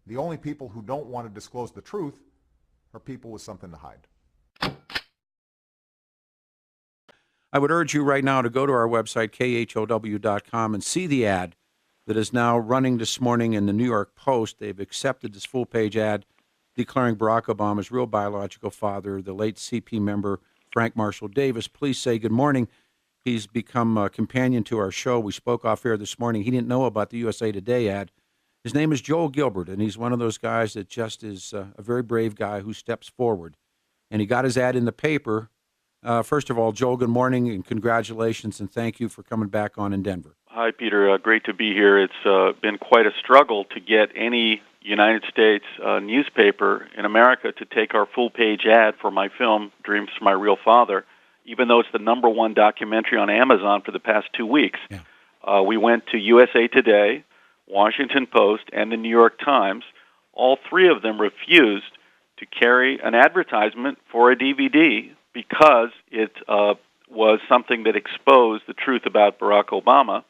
The only people who don't want to disclose the truth are people with something to hide. I would urge you right now to go to our website, khow.com, and see the ad that is now running this morning in the New York Post. They've accepted this full-page ad declaring Barack Obama's real biological father, the late CP member Frank Marshall Davis. Please say good morning. He's become a companion to our show. We spoke off air this morning. He didn't know about the USA Today ad. His name is Joel Gilbert, and he's one of those guys that just is a very brave guy who steps forward. And he got his ad in the paper. First of all, Joel, good morning and congratulations, and thank you for coming back on in Denver. Hi, Peter. Great to be here. It's been quite a struggle to get any United States newspaper in America to take our full-page ad for my film, Dreams from My Real Father, even though it's the #1 documentary on Amazon for the past 2 weeks. Yeah. We went to USA Today, Washington Post, and the New York Times. All three of them refused to carry an advertisement for a DVD because it was something that exposed the truth about Barack Obama.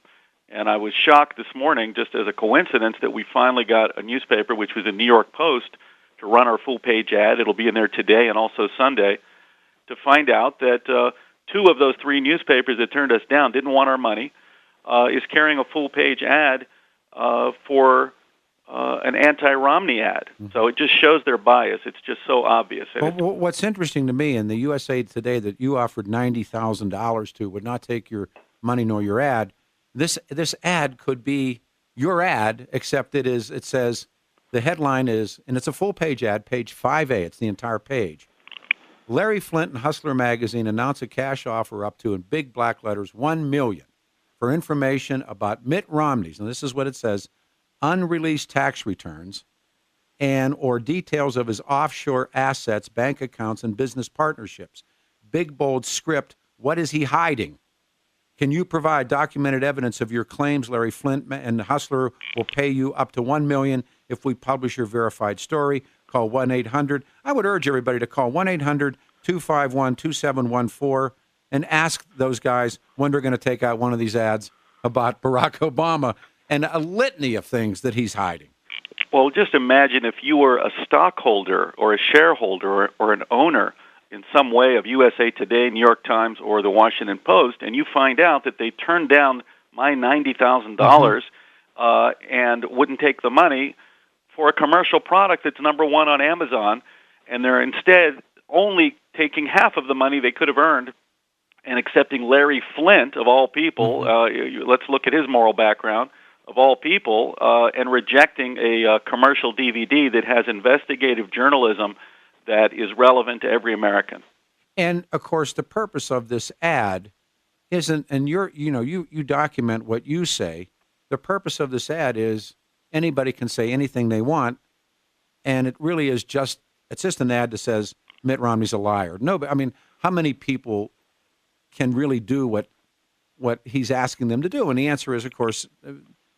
And I was shocked this morning, just as a coincidence, that we finally got a newspaper, which was the New York Post, to run our full-page ad. It'll be in there today and also Sunday, to find out that 2 of those 3 newspapers that turned us down didn't want our money, is carrying a full-page ad for an anti-Romney ad. So it just shows their bias. It's just so obvious. Well, what's interesting to me in the USA Today that you offered $90,000 to would not take your money nor your ad. This ad could be your ad, except it says the headline is, and it's a full-page ad, page 5A. It's the entire page. Larry Flint and Hustler Magazine announce a cash offer up to, in big black letters, $1 million for information about Mitt Romney's, and this is what it says, unreleased tax returns and or details of his offshore assets, bank accounts, and business partnerships. Big, bold script. What is he hiding? Can you provide documented evidence of your claims? Larry Flint and Hustler will pay you up to $1 million if we publish your verified story. Call 1-800. I would urge everybody to call 1-800-251-2714 and ask those guys when they're going to take out one of these ads about Barack Obama and a litany of things that he's hiding. Well, just imagine if you were a stockholder or a shareholder or an owner in some way of USA Today, New York Times, or the Washington Post, and you find out that they turned down my $90,000 and wouldn't take the money for a commercial product that's #1 on Amazon, and they're instead only taking half of the money they could have earned and accepting Larry Flint, of all people, let's look at his moral background, of all people, and rejecting a commercial DVD that has investigative journalism that is relevant to every American. And, of course, the purpose of this ad isn't, and you document what you say, the purpose of this ad is anybody can say anything they want, and it really is just, it's just an ad that says Mitt Romney's a liar. No, but I mean, how many people can really do what he's asking them to do? And the answer is, of course,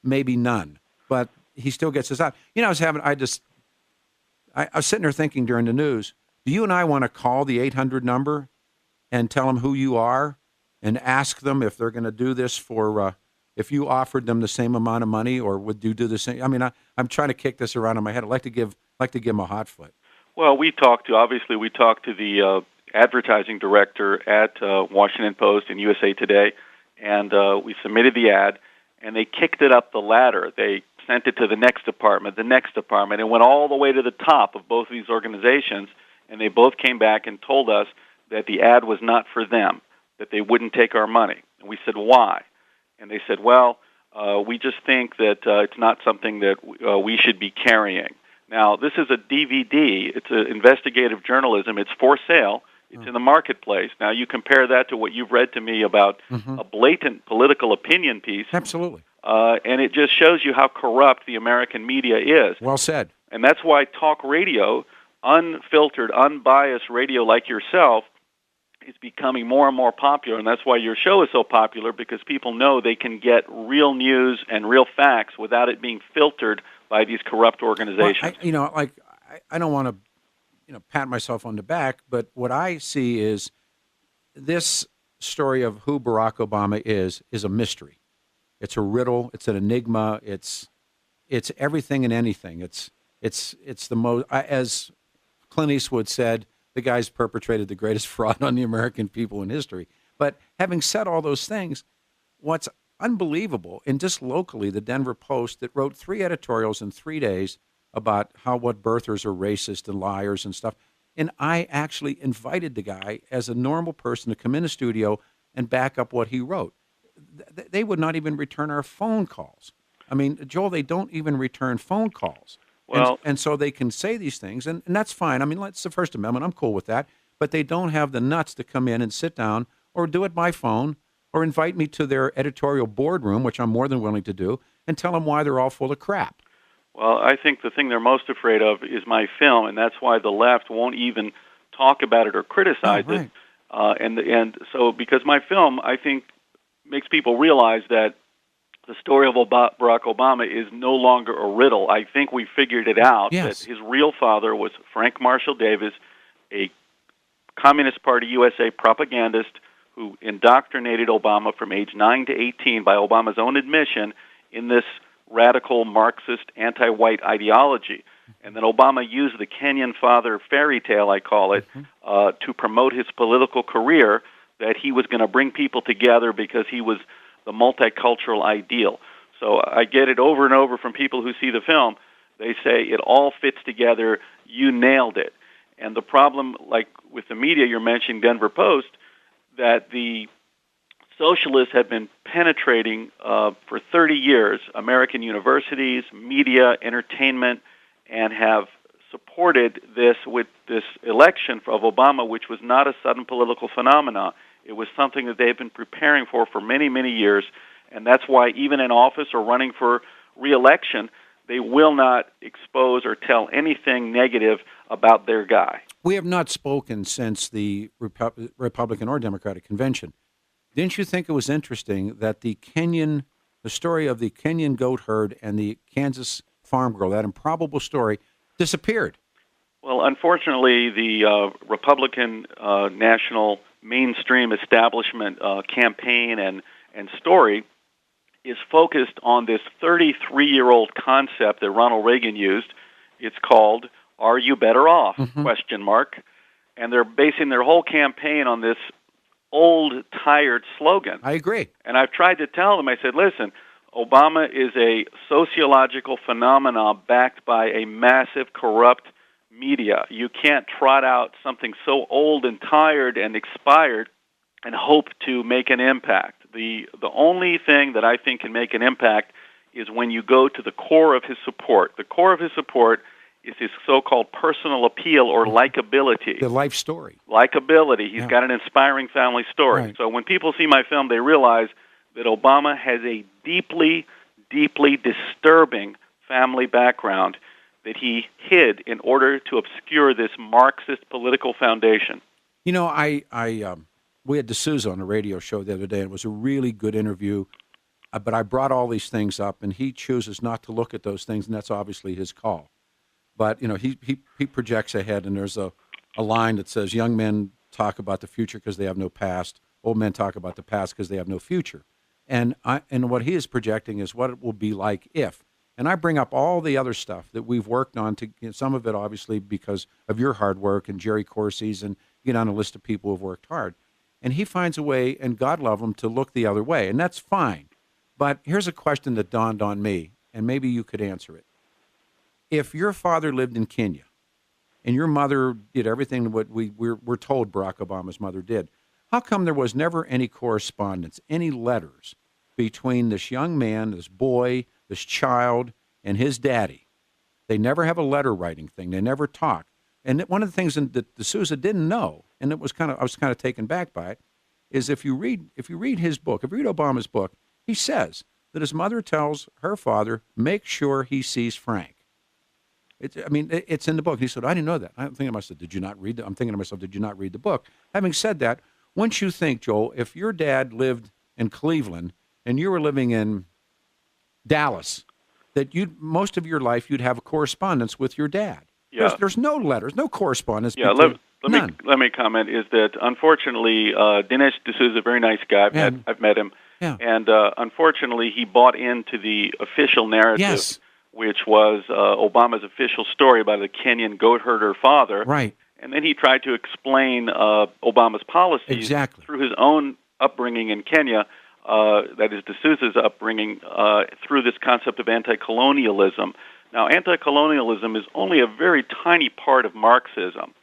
maybe none. But he still gets this out. You know, I was sitting there thinking during the news, do you and I want to call the 800 number and tell them who you are and ask them if they're going to do this for, if you offered them the same amount of money, or would you do the same? I mean, I'm trying to kick this around in my head. I'd like to give him a hot foot. Well, we talked to the advertising director at Washington Post and USA Today, and we submitted the ad, and they kicked it up the ladder. They sent it to the next department, and went all the way to the top of both of these organizations, and they both came back and told us that the ad was not for them, that they wouldn't take our money. And we said, why? And they said, well, we just think that it's not something that we should be carrying. Now, this is a DVD. It's investigative journalism. It's for sale. It's in the marketplace. Now, you compare that to what you've read to me about a blatant political opinion piece. Absolutely. And it just shows you how corrupt the American media is. Well said. And that's why talk radio, unfiltered, unbiased radio like yourself, is becoming more and more popular. And that's why your show is so popular, because people know they can get real news and real facts without it being filtered by these corrupt organizations. Well, I don't want to pat myself on the back, but what I see is this story of who Barack Obama is a mystery. It's a riddle. It's an enigma. It's everything and anything. It's It's the most, as Clint Eastwood said, the guy's perpetrated the greatest fraud on the American people in history. But having said all those things, what's unbelievable, and just locally, the Denver Post that wrote 3 editorials in 3 days about what birthers are racist and liars and stuff. And I actually invited the guy as a normal person to come in the studio and back up what he wrote. They would not even return our phone calls. I mean, Joel, they don't even return phone calls. Well, and so they can say these things, and that's fine. I mean, it's the First Amendment. I'm cool with that. But they don't have the nuts to come in and sit down or do it by phone or invite me to their editorial boardroom, which I'm more than willing to do, and tell them why they're all full of crap. Well, I think the thing they're most afraid of is my film, and that's why the left won't even talk about it or criticize it. And so because my film, I think, makes people realize that the story of Barack Obama is no longer a riddle. I think we figured it out, yes, that his real father was Frank Marshall Davis, a Communist Party USA propagandist who indoctrinated Obama from age 9 to 18 by Obama's own admission in this radical Marxist anti-white ideology. And then Obama used the Kenyan father fairy tale, I call it, to promote his political career, that he was going to bring people together because he was the multicultural ideal. So I get it over and over from people who see the film. They say it all fits together. You nailed it. And the problem, like with the media you're mentioning, Denver Post, that the socialists have been penetrating for 30 years American universities, media, entertainment, and have supported this with this election of Obama, which was not a sudden political phenomenon. It was something that they've been preparing for many, many years, and that's why even in office or running for re-election, they will not expose or tell anything negative about their guy. We have not spoken since the Republican or Democratic convention. Didn't you think it was interesting that the story of the Kenyan goat herd and the Kansas farm girl, that improbable story, disappeared? Well, unfortunately, the Republican national mainstream establishment campaign and story is focused on this 33-year-old concept that Ronald Reagan used. It's called "Are You Better Off?" ? And they're basing their whole campaign on this old, tired slogan. I agree. And I've tried to tell them, I said, listen, Obama is a sociological phenomenon backed by a massive, corrupt media. You can't trot out something so old and tired and expired and hope to make an impact. The only thing that I think can make an impact is when you go to the core of his support. The core of his support is his so-called personal appeal or likability. The life story. Likability. He's got an inspiring family story. Right. So when people see my film, they realize that Obama has a deeply, deeply disturbing family background that he hid in order to obscure this Marxist political foundation. You know, we had D'Souza on a radio show the other day, and it was a really good interview, but I brought all these things up, and he chooses not to look at those things, and that's obviously his call. But, you know, he projects ahead, and there's a line that says, young men talk about the future because they have no past, old men talk about the past because they have no future. And what he is projecting is what it will be like if. And I bring up all the other stuff that we've worked on, some of it obviously because of your hard work and Jerry Corsi's, and get on a list of people who have worked hard. And he finds a way, and God love him, to look the other way, and that's fine. But here's a question that dawned on me, and maybe you could answer it. If your father lived in Kenya, and your mother did everything what we're told Barack Obama's mother did, how come there was never any correspondence, any letters between this young man, this boy, this child, and his daddy? They never have a letter writing thing. They never talk. And one of the things that D'Souza didn't know, and I was kind of taken back by it, is if you read his book, if you read Obama's book, he says that his mother tells her father, make sure he sees Frank. It's in the book. He said, I didn't know that. I'm thinking to myself, did you not read it? I'm thinking to myself, did you not read the book? Having said that, once you think, Joel, if your dad lived in Cleveland and you were living in Dallas, that most of your life you'd have a correspondence with your dad. Yeah. There's no letters, no correspondence. Yeah, let me comment, is that unfortunately Dinesh D'Souza is a very nice guy. I've met him. Yeah. And unfortunately he bought into the official narrative which was Obama's official story about a Kenyan goat herder father. Right. And then he tried to explain Obama's policies Exactly. through his own upbringing in Kenya, that is D'Souza's upbringing, through this concept of anti-colonialism. Now, anti-colonialism is only a very tiny part of Marxism.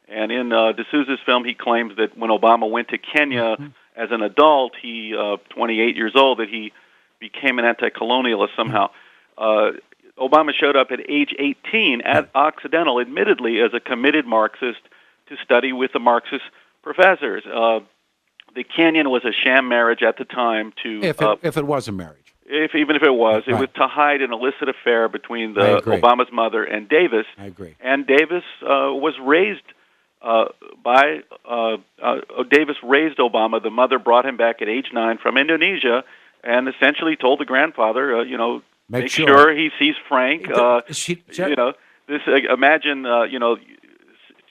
And in D'Souza's film, he claims that when Obama went to Kenya as an adult, 28 years old, that he became an anti-colonialist somehow. Obama showed up at age 18 at Occidental, admittedly as a committed Marxist, to study with the Marxist professors. The Kenyan was a sham marriage at the time to... If it was a marriage. Even if it was. Right. It was to hide an illicit affair between Obama's mother and Davis. I agree. And Davis was raised Davis raised Obama. The mother brought him back at age 9 from Indonesia and essentially told the grandfather, make sure he sees Frank. Imagine,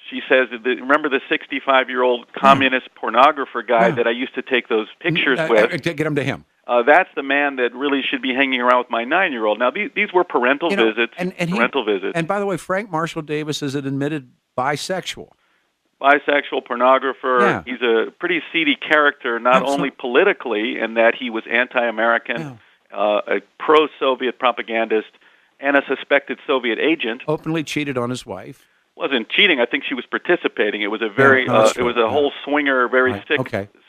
she says, remember the 65-year-old communist pornographer guy that I used to take those pictures with? Get him to him. That's the man that really should be hanging around with my 9-year-old. Now, these were parental visits. Visits. And by the way, Frank Marshall Davis is an admitted bisexual. Bisexual pornographer. Yeah. He's a pretty seedy character, not only politically, in that he was anti-American, a pro-Soviet propagandist, and a suspected Soviet agent. Openly cheated on his wife. Wasn't cheating. I think she was participating. It was a very, it was a whole swinger, very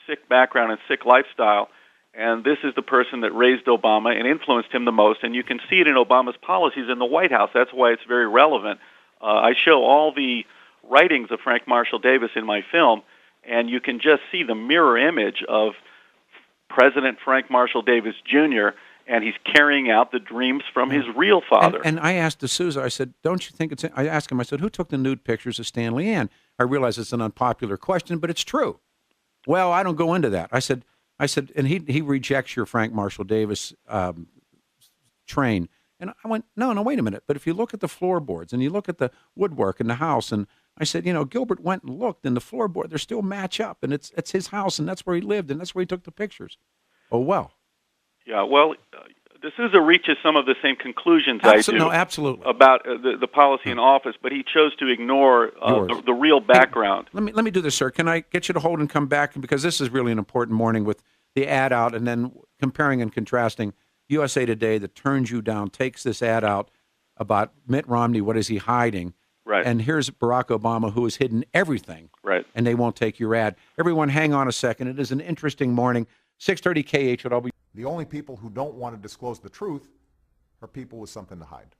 sick background and sick lifestyle. And this is the person that raised Obama and influenced him the most. And you can see it in Obama's policies in the White House. That's why it's very relevant. I show all the writings of Frank Marshall Davis in my film, and you can just see the mirror image of President Frank Marshall Davis Jr., and he's carrying out the dreams from his real father. And I asked D'Souza, I said, don't you think it's... I asked him, I said, who took the nude pictures of Stanley Ann? I realize it's an unpopular question, but it's true. Well, I don't go into that. I said, and he rejects your Frank Marshall Davis train. And I went, no, wait a minute. But if you look at the floorboards and you look at the woodwork in the house, and I said, Gilbert went and looked, and the floorboard, they still match up, and it's his house, and that's where he lived, and that's where he took the pictures. Oh, well. Yeah, well, D'Souza reaches some of the same conclusions I do about the policy in office, but he chose to ignore the real background. Hey, let me do this, sir. Can I get you to hold and come back? Because this is really an important morning with the ad out and then comparing and contrasting. USA Today that turns you down takes this ad out about Mitt Romney. What is he hiding? Right. And here's Barack Obama, who has hidden everything. Right. And they won't take your ad. Everyone, hang on a second. It is an interesting morning. 630 KHLW. The only people who don't want to disclose the truth are people with something to hide.